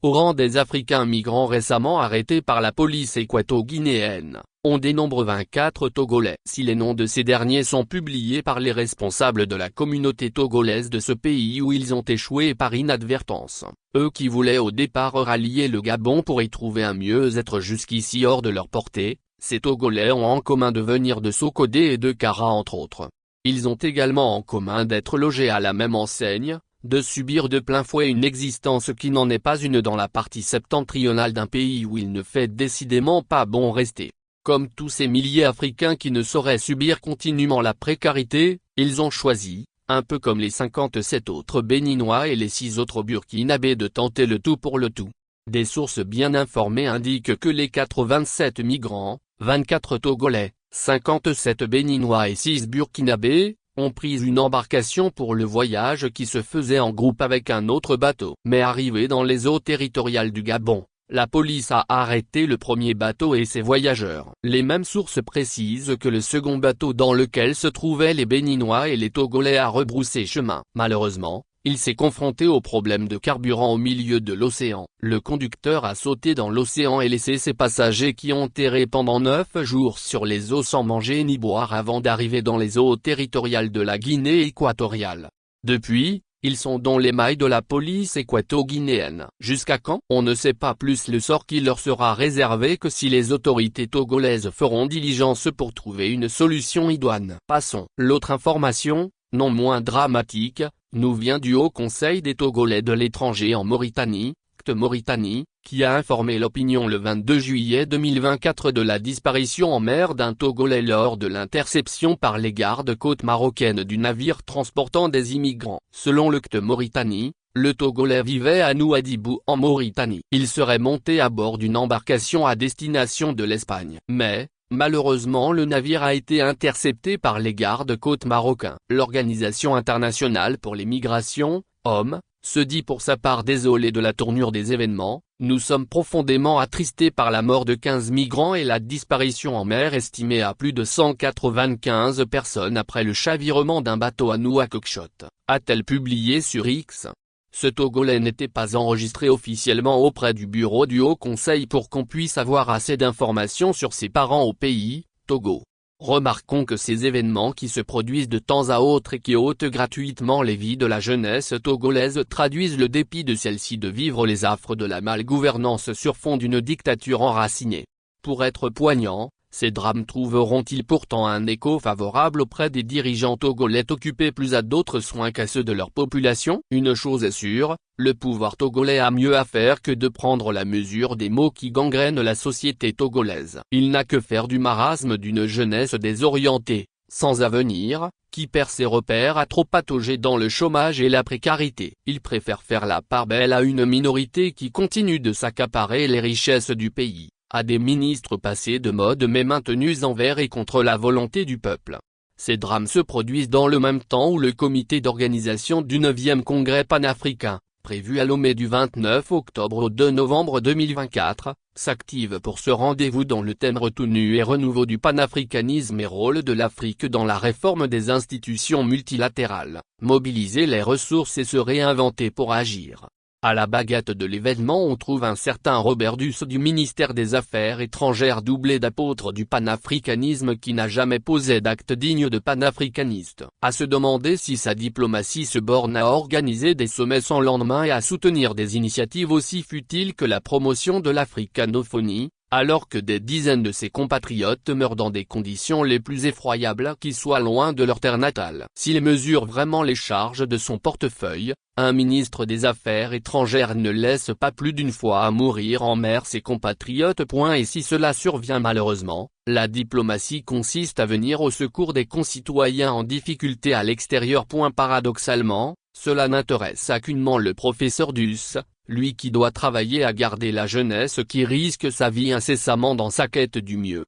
Au rang des Africains migrants récemment arrêtés par la police équato-guinéenne, on dénombre 24 Togolais. Si les noms de ces derniers sont publiés par les responsables de la communauté togolaise de ce pays où ils ont échoué par inadvertance, eux qui voulaient au départ rallier le Gabon pour y trouver un mieux-être jusqu'ici hors de leur portée, ces Togolais ont en commun de venir de Sokodé et de Kara entre autres. Ils ont également en commun d'être logés à la même enseigne, de subir de plein fouet une existence qui n'en est pas une dans la partie septentrionale d'un pays où il ne fait décidément pas bon rester. Comme tous ces milliers Africains qui ne sauraient subir continuellement la précarité, ils ont choisi, un peu comme les 57 autres Béninois et les 6 autres Burkinabés, de tenter le tout pour le tout. Des sources bien informées indiquent que les 87 migrants, 24 Togolais, 57 Béninois et 6 Burkinabés, ont pris une embarcation pour le voyage qui se faisait en groupe avec un autre bateau. Mais arrivé dans les eaux territoriales du Gabon, la police a arrêté le premier bateau et ses voyageurs. Les mêmes sources précisent que le second bateau dans lequel se trouvaient les Béninois et les Togolais a rebroussé chemin. Malheureusement, il s'est confronté au problème de carburant au milieu de l'océan. Le conducteur a sauté dans l'océan et laissé ses passagers qui ont erré pendant 9 jours sur les eaux sans manger ni boire avant d'arriver dans les eaux territoriales de la Guinée équatoriale. Depuis, ils sont dans les mailles de la police équato-guinéenne. Jusqu'à quand? On ne sait pas plus le sort qui leur sera réservé que si les autorités togolaises feront diligence pour trouver une solution idoine. Passons. L'autre information, non moins dramatique, nous vient du Haut Conseil des Togolais de l'étranger en Mauritanie, Mauritanie, qui a informé l'opinion le 22 juillet 2024 de la disparition en mer d'un Togolais lors de l'interception par les gardes-côtes marocaines du navire transportant des immigrants. Selon le Mauritanie, le Togolais vivait à Nouadhibou en Mauritanie. Il serait monté à bord d'une embarcation à destination de l'Espagne. Mais, malheureusement, le navire a été intercepté par les gardes-côtes marocains. L'Organisation internationale pour les migrations, OMM, se dit pour sa part désolé de la tournure des événements. Nous sommes profondément attristés par la mort de 15 migrants et la disparition en mer estimée à plus de 195 personnes après le chavirement d'un bateau à Nouakchott, a-t-elle publié sur X. Ce Togolais n'était pas enregistré officiellement auprès du bureau du Haut Conseil pour qu'on puisse avoir assez d'informations sur ses parents au pays, Togo. Remarquons que ces événements qui se produisent de temps à autre et qui ôtent gratuitement les vies de la jeunesse togolaise traduisent le dépit de celle-ci de vivre les affres de la malgouvernance sur fond d'une dictature enracinée. Pour être poignants, ces drames trouveront-ils pourtant un écho favorable auprès des dirigeants togolais occupés plus à d'autres soins qu'à ceux de leur population? Une chose est sûre, le pouvoir togolais a mieux à faire que de prendre la mesure des maux qui gangrènent la société togolaise. Il n'a que faire du marasme d'une jeunesse désorientée, sans avenir, qui perd ses repères à trop patauger dans le chômage et la précarité. Il préfère faire la part belle à une minorité qui continue de s'accaparer les richesses du pays, à des ministres passés de mode mais maintenus envers et contre la volonté du peuple. Ces drames se produisent dans le même temps où le comité d'organisation du 9e congrès panafricain, prévu à Lomé du 29 octobre au 2 novembre 2024, s'active pour ce rendez-vous dont le thème retenu est renouveau du panafricanisme et rôle de l'Afrique dans la réforme des institutions multilatérales, mobiliser les ressources et se réinventer pour agir. À la baguette de l'événement on trouve un certain Robert Duss du ministère des Affaires étrangères doublé d'apôtre du panafricanisme qui n'a jamais posé d'acte digne de panafricaniste. À se demander si sa diplomatie se borne à organiser des sommets sans lendemain et à soutenir des initiatives aussi futiles que la promotion de l'africanophonie, alors que des dizaines de ses compatriotes meurent dans des conditions les plus effroyables qui soient loin de leur terre natale. S'il mesure vraiment les charges de son portefeuille, un ministre des Affaires étrangères ne laisse pas plus d'une fois à mourir en mer ses compatriotes. Et si cela survient malheureusement, la diplomatie consiste à venir au secours des concitoyens en difficulté à l'extérieur. Paradoxalement, cela n'intéresse aucunement le professeur Duss, lui qui doit travailler à garder la jeunesse qui risque sa vie incessamment dans sa quête du mieux.